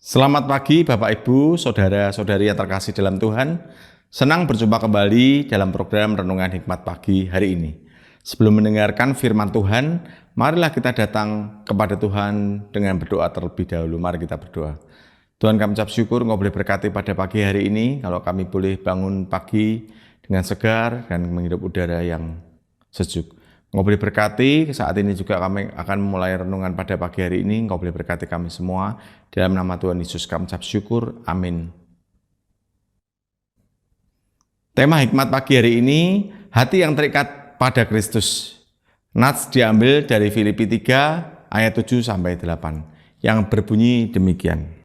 Selamat pagi Bapak Ibu, Saudara-saudari yang terkasih dalam Tuhan. Senang berjumpa kembali dalam program Renungan Hikmat Pagi hari ini. Sebelum mendengarkan firman Tuhan, marilah kita datang kepada Tuhan dengan berdoa terlebih dahulu. Mari kita berdoa. Tuhan, kami ucap syukur Engkau boleh berkati pada pagi hari ini. Kalau kami boleh bangun pagi dengan segar dan menghirup udara yang sejuk. Engkau boleh berkati, saat ini juga kami akan memulai renungan pada pagi hari ini. Engkau boleh berkati kami semua. Dalam nama Tuhan Yesus kami ucap syukur. Amin. Tema hikmat pagi hari ini, hati yang terikat pada Kristus. Nats diambil dari Filipi 3 ayat 7-8 yang berbunyi demikian.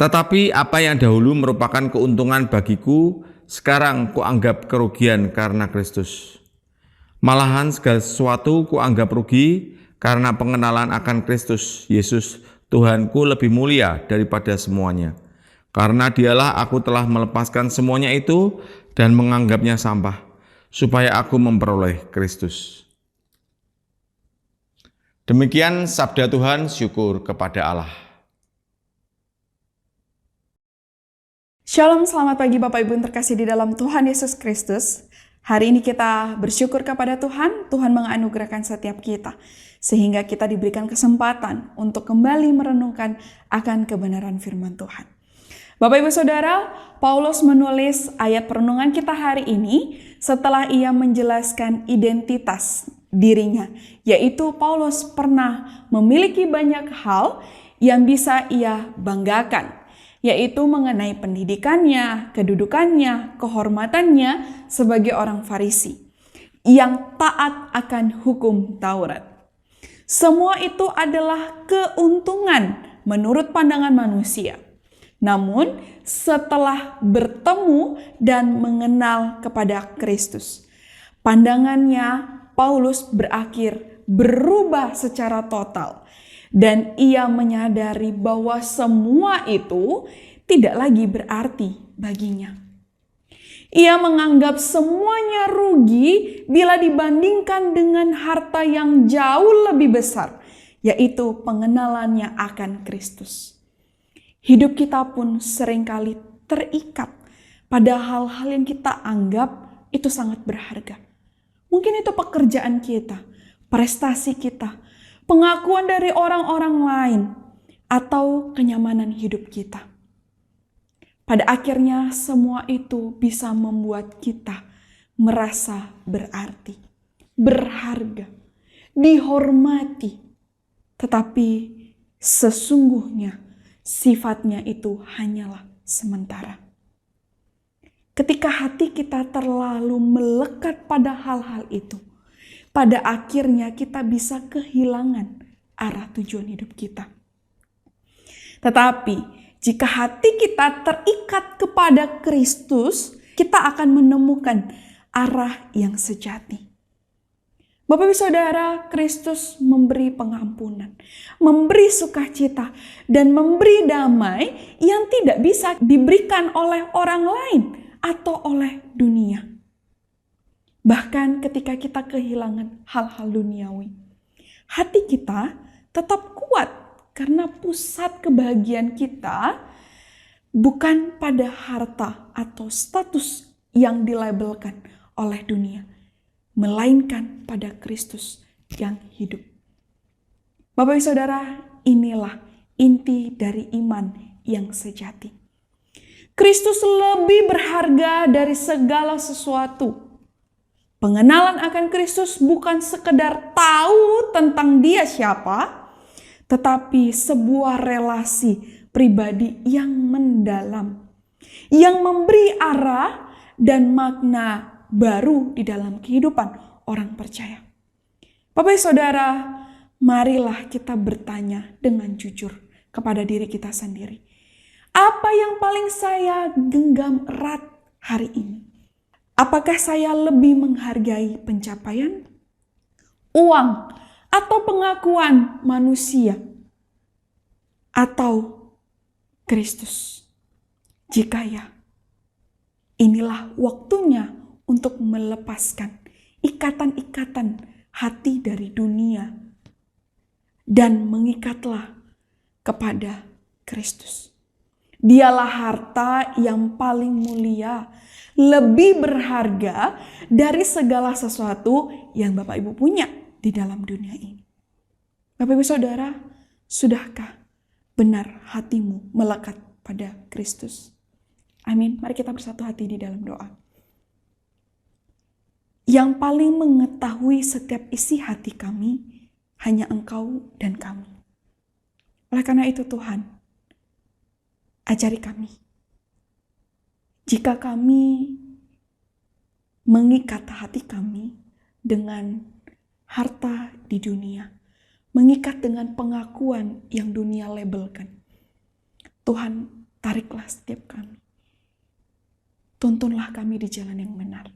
Tetapi apa yang dahulu merupakan keuntungan bagiku, sekarang kuanggap kerugian karena Kristus. Malahan segala sesuatu kuanggap rugi karena pengenalan akan Kristus Yesus Tuhanku lebih mulia daripada semuanya. Karena dialah aku telah melepaskan semuanya itu dan menganggapnya sampah, supaya aku memperoleh Kristus. Demikian sabda Tuhan, syukur kepada Allah. Shalom, selamat pagi Bapak Ibu yang terkasih di dalam Tuhan Yesus Kristus. Hari ini kita bersyukur kepada Tuhan menganugerahkan setiap kita, sehingga kita diberikan kesempatan untuk kembali merenungkan akan kebenaran firman Tuhan. Bapak Ibu Saudara, Paulus menulis ayat perenungan kita hari ini setelah ia menjelaskan identitas dirinya, yaitu Paulus pernah memiliki banyak hal yang bisa ia banggakan, yaitu mengenai pendidikannya, kedudukannya, kehormatannya sebagai orang Farisi yang taat akan hukum Taurat. Semua itu adalah keuntungan menurut pandangan manusia. Namun setelah bertemu dan mengenal kepada Kristus, pandangannya Paulus berakhir berubah secara total. Dan ia menyadari bahwa semua itu tidak lagi berarti baginya. Ia menganggap semuanya rugi bila dibandingkan dengan harta yang jauh lebih besar, yaitu pengenalannya akan Kristus. Hidup kita pun seringkali terikat pada hal-hal yang kita anggap itu sangat berharga. Mungkin itu pekerjaan kita, prestasi kita, pengakuan dari orang-orang lain, atau kenyamanan hidup kita. Pada akhirnya semua itu bisa membuat kita merasa berarti, berharga, dihormati. Tetapi sesungguhnya sifatnya itu hanyalah sementara. Ketika hati kita terlalu melekat pada hal-hal itu, pada akhirnya kita bisa kehilangan arah tujuan hidup kita. Tetapi jika hati kita terikat kepada Kristus, kita akan menemukan arah yang sejati. Bapak Ibu Saudara, Kristus memberi pengampunan, memberi sukacita, dan memberi damai yang tidak bisa diberikan oleh orang lain atau oleh dunia. Bahkan ketika kita kehilangan hal-hal duniawi, hati kita tetap kuat karena pusat kebahagiaan kita bukan pada harta atau status yang dilabelkan oleh dunia, melainkan pada Kristus yang hidup. Bapak Ibu Saudara, inilah inti dari iman yang sejati. Kristus lebih berharga dari segala sesuatu. Pengenalan akan Kristus bukan sekedar tahu tentang Dia siapa, tetapi sebuah relasi pribadi yang mendalam, yang memberi arah dan makna baru di dalam kehidupan orang percaya. Bapak Ibu Saudara, marilah kita bertanya dengan jujur kepada diri kita sendiri. Apa yang paling saya genggam erat hari ini? Apakah saya lebih menghargai pencapaian, uang, atau pengakuan manusia, atau Kristus? Jika ya, inilah waktunya untuk melepaskan ikatan-ikatan hati dari dunia dan mengikatlah kepada Kristus. Dialah harta yang paling mulia, lebih berharga dari segala sesuatu yang Bapak Ibu punya di dalam dunia ini. Bapak Ibu Saudara, sudahkah benar hatimu melekat pada Kristus? Amin. Mari kita bersatu hati di dalam doa. Yang paling mengetahui setiap isi hati kami hanya Engkau dan kami. Oleh karena itu Tuhan, ajari kami. Jika kami mengikat hati kami dengan harta di dunia, mengikat dengan pengakuan yang dunia labelkan, Tuhan, tariklah setiap kami. Tuntunlah kami di jalan yang benar.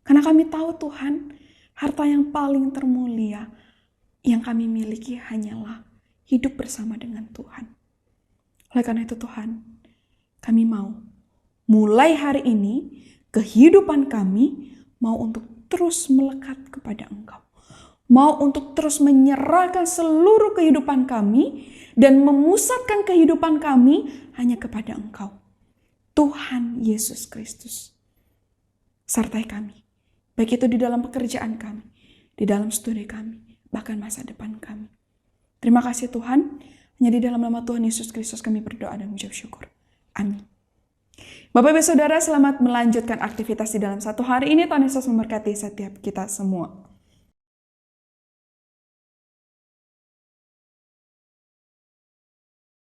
Karena kami tahu Tuhan, harta yang paling termulia yang kami miliki hanyalah hidup bersama dengan Tuhan. Oleh karena itu Tuhan, kami mau mulai hari ini kehidupan kami mau untuk terus melekat kepada Engkau. Mau untuk terus menyerahkan seluruh kehidupan kami dan memusatkan kehidupan kami hanya kepada Engkau, Tuhan Yesus Kristus. Sertai kami, baik itu di dalam pekerjaan kami, di dalam studi kami, bahkan masa depan kami. Terima kasih Tuhan, hanya di dalam nama Tuhan Yesus Kristus kami berdoa dan mengucap syukur. Amin. Bapak Ibu Saudara, selamat melanjutkan aktivitas di dalam satu hari ini. Tuhan Yesus memberkati setiap kita semua.